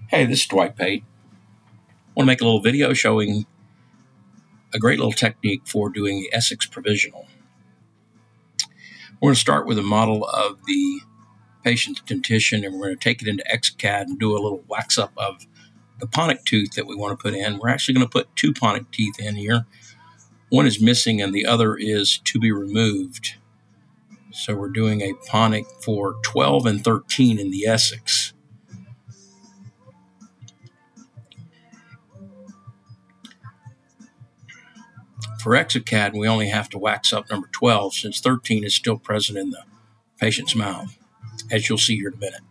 Hey, this is Dwight Pate. I want to make a little video showing a great little technique for doing the Essix Provisional. We're going to start with a model of the patient's dentition, and we're going to take it into XCAD and do a little wax up of the ponic tooth that we want to put in. We're actually going to put two ponic teeth in here. One is missing and the other is to be removed. So we're doing a ponic for 12 and 13 in the Essix. For XCAD, we only have to wax up number 12 since 13 is still present in the patient's mouth, as you'll see here in a minute.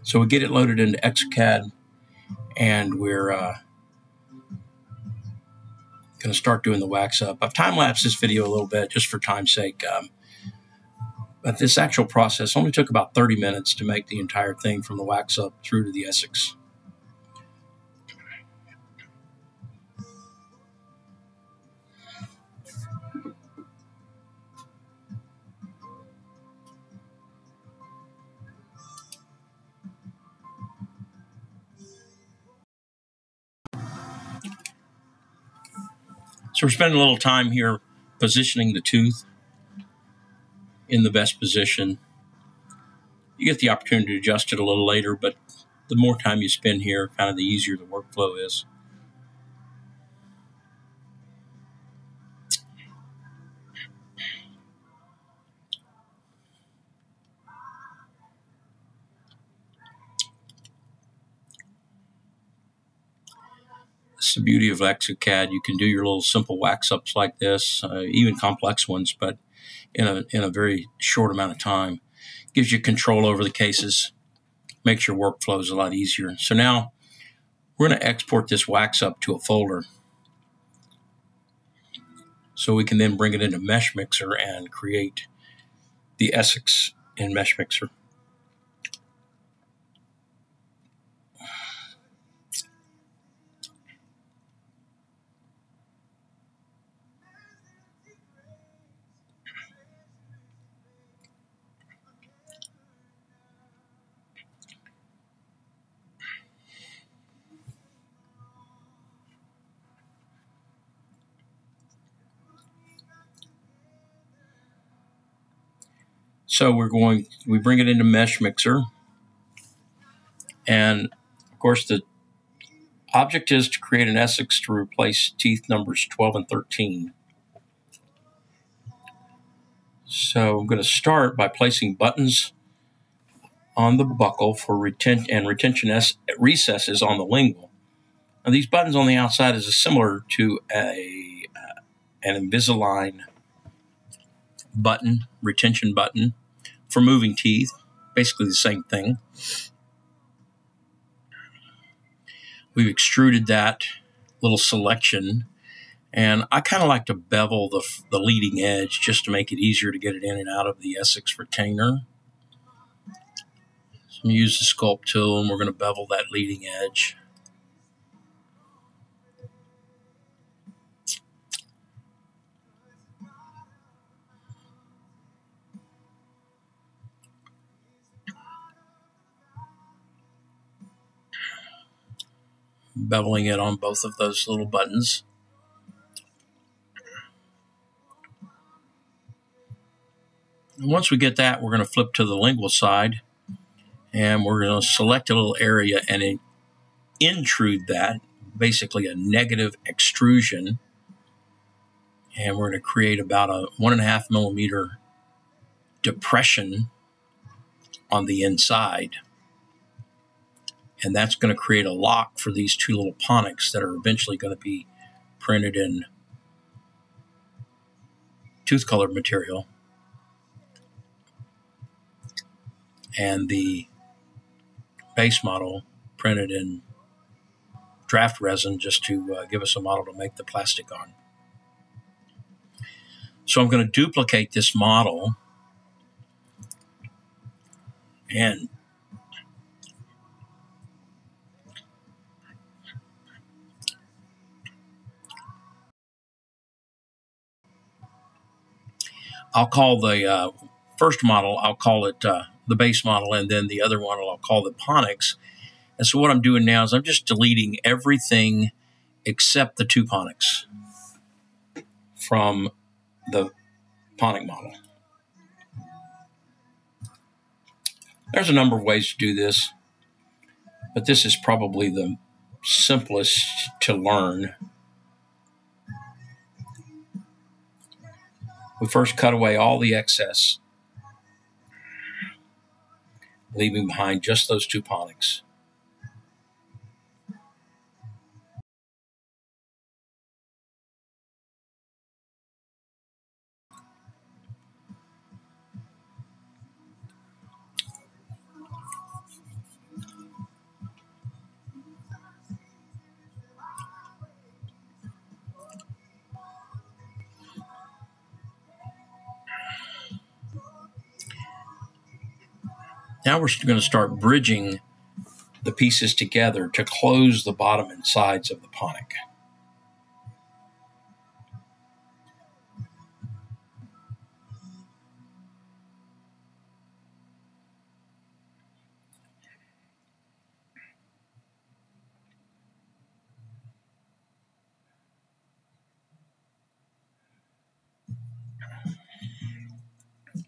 So we get it loaded into XCAD, and we're going to start doing the wax up. I've time-lapsed this video a little bit just for time's sake, but this actual process only took about 30 minutes to make the entire thing from the wax up through to the Essix. So we're spending a little time here positioning the tooth in the best position. You get the opportunity to adjust it a little later, but the more time you spend here, kind of the easier the workflow is. It's the beauty of XCAD. You can do your little simple wax ups like this, even complex ones, but in a very short amount of time. Gives you control over the cases, makes your workflows a lot easier. So now we're going to export this wax up to a folder so we can then bring it into Mesh Mixer and create the Essix in Mesh Mixer. So we bring it into Mesh Mixer, and of course the object is to create an Essix to replace teeth numbers 12 and 13. So I'm going to start by placing buttons on the buccal for retention recesses on the lingual. Now these buttons on the outside is similar to an Invisalign button, retention button for moving teeth, basically the same thing. We've extruded that little selection, and I kind of like to bevel the leading edge just to make it easier to get it in and out of the Essix retainer. So I'm going to use the sculpt tool, and we're going to bevel that leading edge. Beveling it on both of those little buttons. And once we get that, we're going to flip to the lingual side, and we're going to select a little area and intrude that, basically a negative extrusion. And we're going to create about a 1.5 millimeter depression on the inside. And that's going to create a lock for these two little ponics that are eventually going to be printed in tooth-colored material. And the base model printed in draft resin just to give us a model to make the plastic on. So I'm going to duplicate this model, and I'll call the first model, I'll call it the base model, and then the other one I'll call the ponics. And so what I'm doing now is I'm just deleting everything except the two ponics from the ponic model. There's a number of ways to do this, but this is probably the simplest to learn. We first cut away all the excess, leaving behind just those two ponics. Now we're going to start bridging the pieces together to close the bottom and sides of the ponic.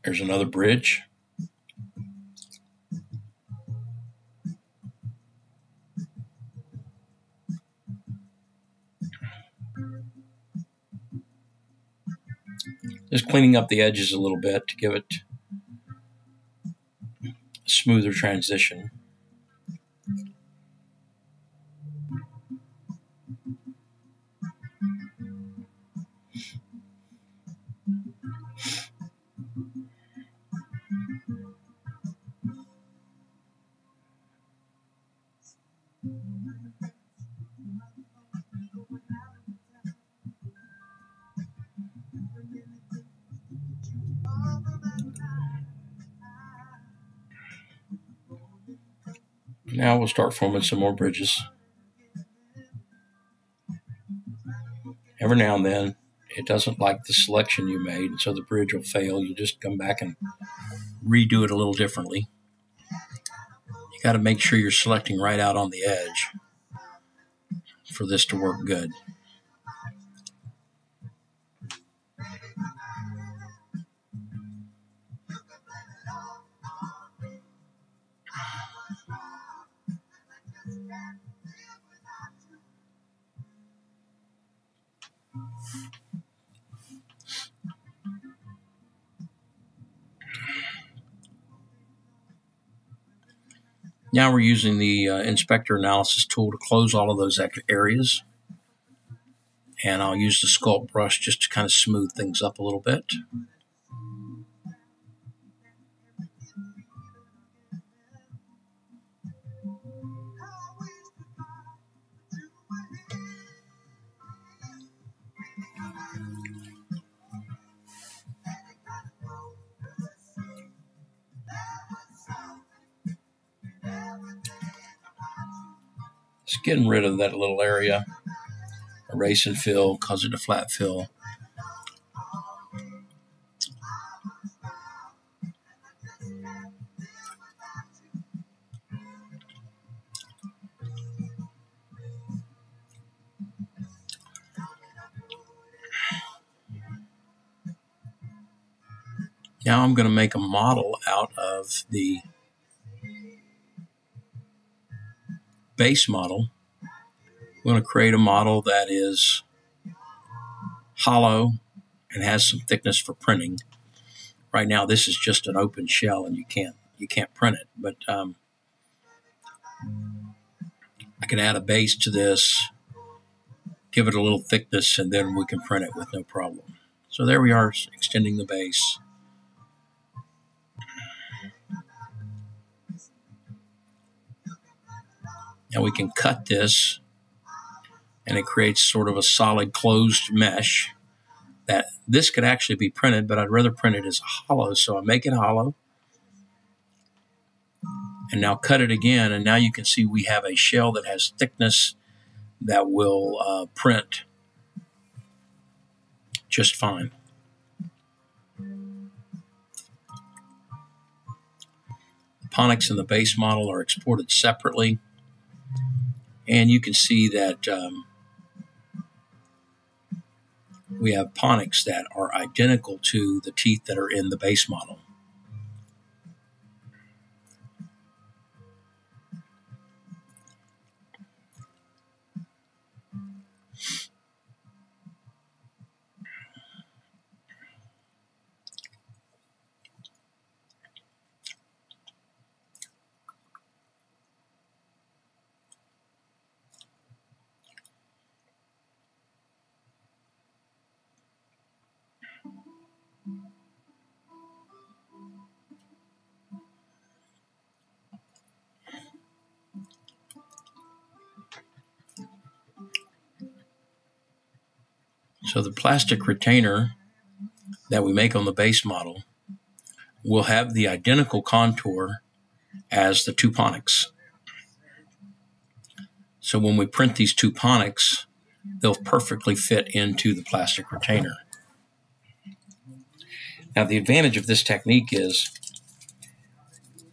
There's another bridge. Just cleaning up the edges a little bit to give it a smoother transition. Now we'll start forming some more bridges. Every now and then, it doesn't like the selection you made, and so the bridge will fail. You just come back and redo it a little differently. You got to make sure you're selecting right out on the edge for this to work good. Now we're using the inspector analysis tool to close all of those areas. And I'll use the sculpt brush just to kind of smooth things up a little bit. Just getting rid of that little area. Erase and fill, cause it a flat fill. Now I'm going to make a model out of the base model. I'm going to create a model that is hollow and has some thickness for printing. Right now, this is just an open shell, and you can't print it. But can add a base to this, give it a little thickness, and then we can print it with no problem. So there we are, extending the base. Now we can cut this, and it creates sort of a solid closed mesh. That this could actually be printed, but I'd rather print it as hollow, so I make it hollow. And now cut it again, and now you can see we have a shell that has thickness that will print just fine. The Ponix and the base model are exported separately, and you can see that we have Ponix that are identical to the teeth that are in the base model. So the plastic retainer that we make on the base model will have the identical contour as the two Ponix. So when we print these two Ponix, they'll perfectly fit into the plastic retainer. Now the advantage of this technique is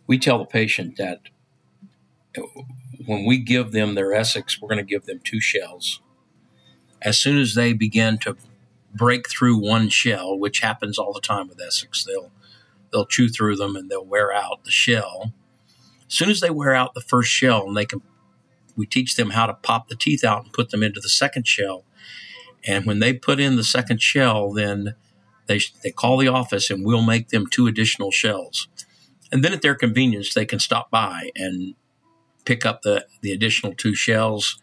we tell the patient that when we give them their Essix, we're going to give them two shells. As soon as they begin to break through one shell, which happens all the time with Essix, they'll chew through them and they'll wear out the shell. As soon as they wear out the first shell, and we teach them how to pop the teeth out and put them into the second shell. And when they put in the second shell, then they call the office and we'll make them two additional shells. And then at their convenience, they can stop by and pick up the additional two shells.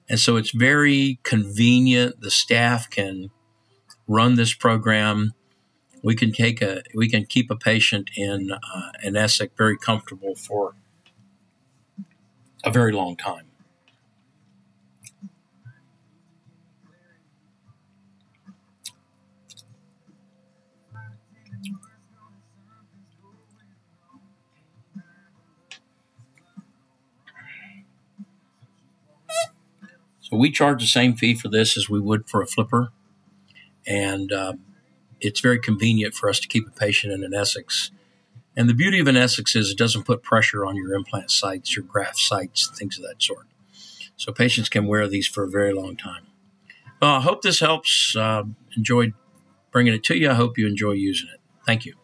And so it's very convenient. The staff can run this program. We can keep a patient in an Essix very comfortable for a very long time. So we charge the same fee for this as we would for a flipper. And it's very convenient for us to keep a patient in an Essix. And the beauty of an Essix is it doesn't put pressure on your implant sites, your graft sites, things of that sort. So patients can wear these for a very long time. Well, I hope this helps. Enjoyed bringing it to you. I hope you enjoy using it. Thank you.